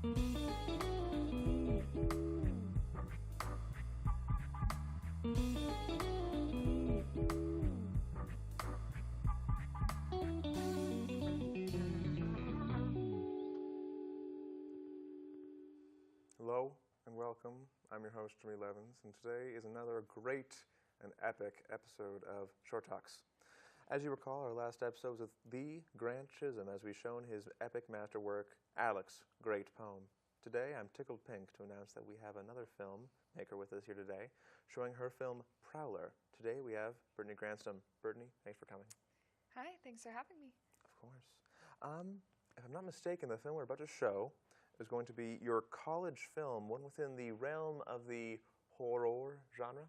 Hello and welcome. I'm your host, Jimmy Levins, and today is another great and epic episode of Short Talks. As you recall, our last episode was with the Grant Chisholm as we shown his epic masterwork, Alex, Great Poem. Today, I'm tickled pink to announce that we have another filmmaker with us here today, showing her film, Prowler. Today, we have Brittany Granstrom. Brittany, thanks for coming. Hi, thanks for having me. Of course. If I'm not mistaken, the film we're about to show is going to be your college film, one within the realm of the horror genre?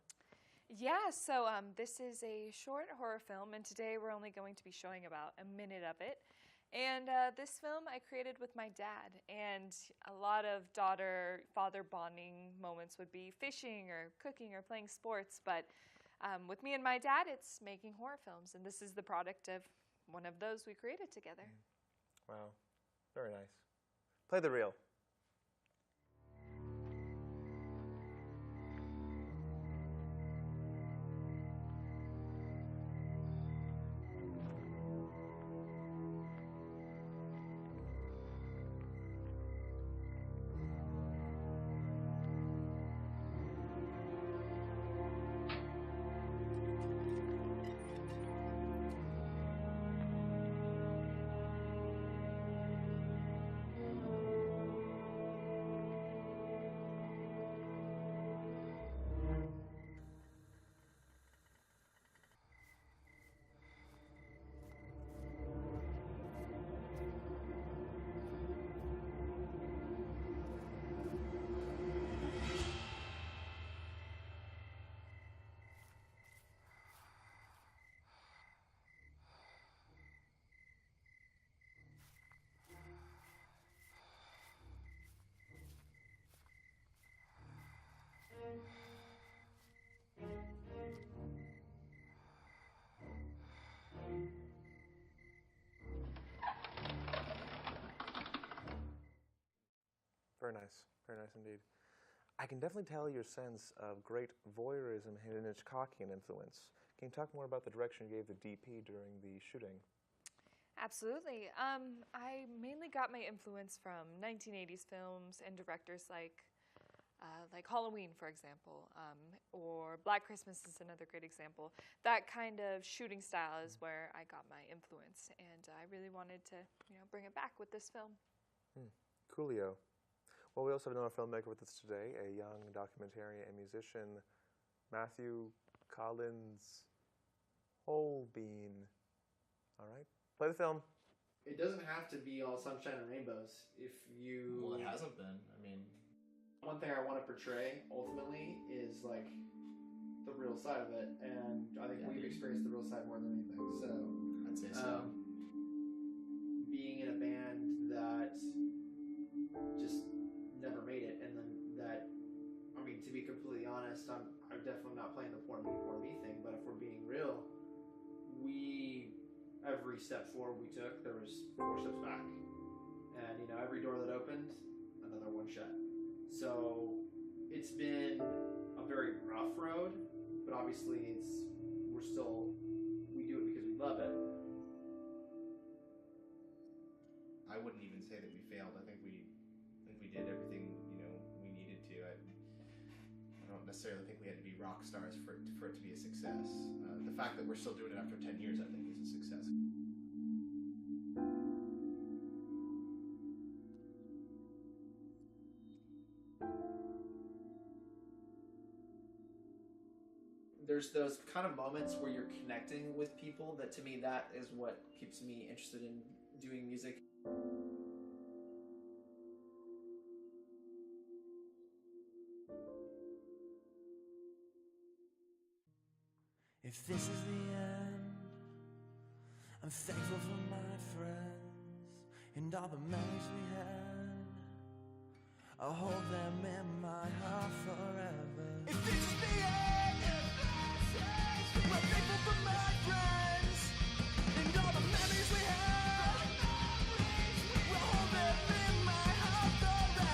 Yeah, so this is a short horror film, and today we're only going to be showing about a minute of it. And this film I created with my dad, and a lot of daughter-father bonding moments would be fishing or cooking or playing sports, but with me and my dad, it's making horror films, and this is the product of one of those we created together. Wow, very nice. Play the reel. Very nice indeed. I can definitely tell your sense of great voyeurism and an Hitchcockian influence. Can you talk more about the direction you gave the DP during the shooting? Absolutely. I mainly got my influence from 1980s films and directors like Halloween, for example, or Black Christmas is another great example. That kind of shooting style is where I got my influence, and I really wanted to, bring it back with this film. Coolio. Well, we also have another filmmaker with us today, a young documentarian and musician, Matthew Collins Holben. All right, play the film. It doesn't have to be all sunshine and rainbows. Well, it hasn't been. I mean, one thing I want to portray ultimately is like the real side of it, and I think we've experienced the real side more than anything. So I'd say so. Being in a band that just never made it, and then that, I mean, to be completely honest, I'm definitely not playing the poor me thing, but if we're being real, every step forward we took, there was 4 steps back. And, every door that opened, another one shut. So it's been a very rough road, but obviously we do it because we love it. I wouldn't even say that we failed. I think we did everything we needed to. I don't necessarily think we had to be rock stars for it to be a success. The fact that we're still doing it after 10 years, I think, is a success. There's those kind of moments where you're connecting with people that, to me, that is what keeps me interested in doing music. If this is the end, I'm thankful for my friends and all the memories we had. I'll hold them in my heart forever. If this is the end, we're thankful for my friends and all the memories we had. We'll hold them in my heart forever.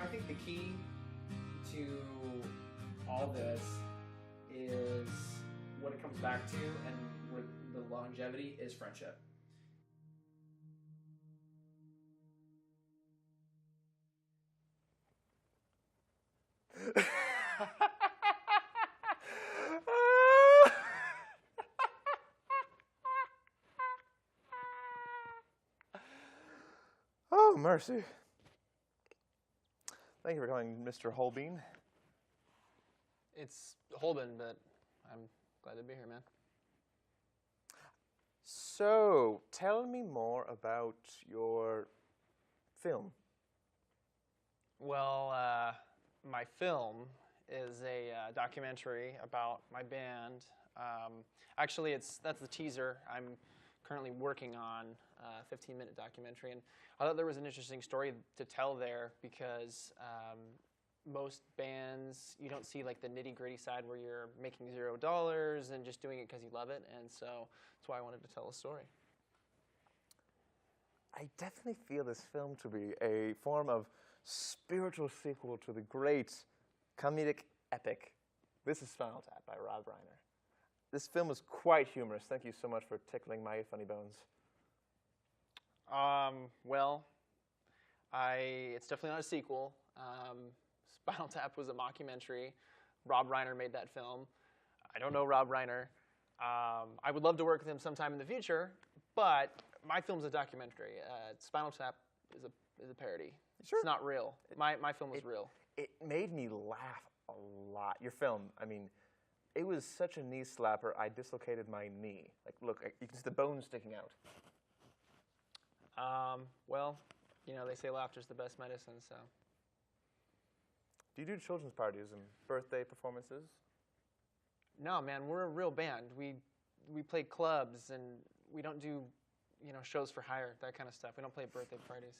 I think the key to all this is what it comes back to, and where the longevity is friendship. Oh, mercy. Thank you for calling Mr. Holben. It's Holben, but I'm glad to be here, man. So, tell me more about your film. Well, my film is a documentary about my band. Actually, that's the teaser. I'm currently working on a 15-minute documentary, and I thought there was an interesting story to tell there because most bands, you don't see like the nitty-gritty side where you're making $0 and just doing it because you love it, and so that's why I wanted to tell a story. I definitely feel this film to be a form of spiritual sequel to the great comedic epic This Is Spinal Tap by Rob Reiner. This film is quite humorous. Thank you so much for tickling my funny bones. Well, it's definitely not a sequel. Spinal Tap was a mockumentary. Rob Reiner made that film. I don't know Rob Reiner. I would love to work with him sometime in the future, but my film's a documentary. Spinal Tap is a parody. Sure. It's not real. My film was real. It made me laugh a lot. Your film, I mean, it was such a knee slapper, I dislocated my knee. Like, look, you can see the bone sticking out. Well, you know, they say laughter's the best medicine, so. Do you do children's parties and birthday performances? No, man, we're a real band. We play clubs, and we don't do, you know, shows for hire, that kind of stuff. We don't play birthday parties.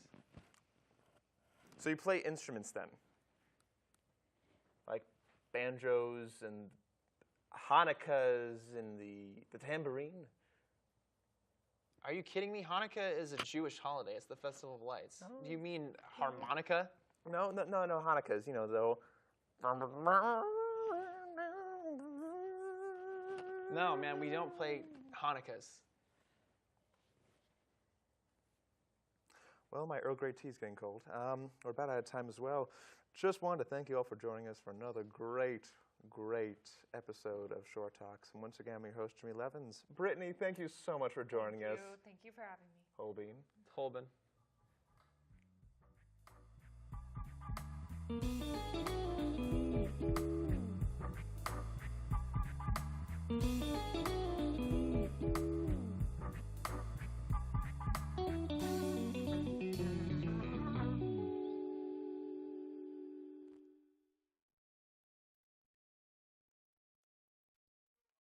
So you play instruments then? Like banjos and Hanukkahs and the tambourine? Are you kidding me? Hanukkah is a Jewish holiday. It's the Festival of Lights. Oh. Do you mean harmonica? No, Hanukkahs, you know, though. No, man, we don't play Hanukkahs. Well, my Earl Grey tea is getting cold. We're about out of time as well. Just wanted to thank you all for joining us for another great episode of Short Talks. And once again, I'm your host, Jimmy Levins. Brittany, thank you so much for joining us. Thank you for having me. Holben. Holben.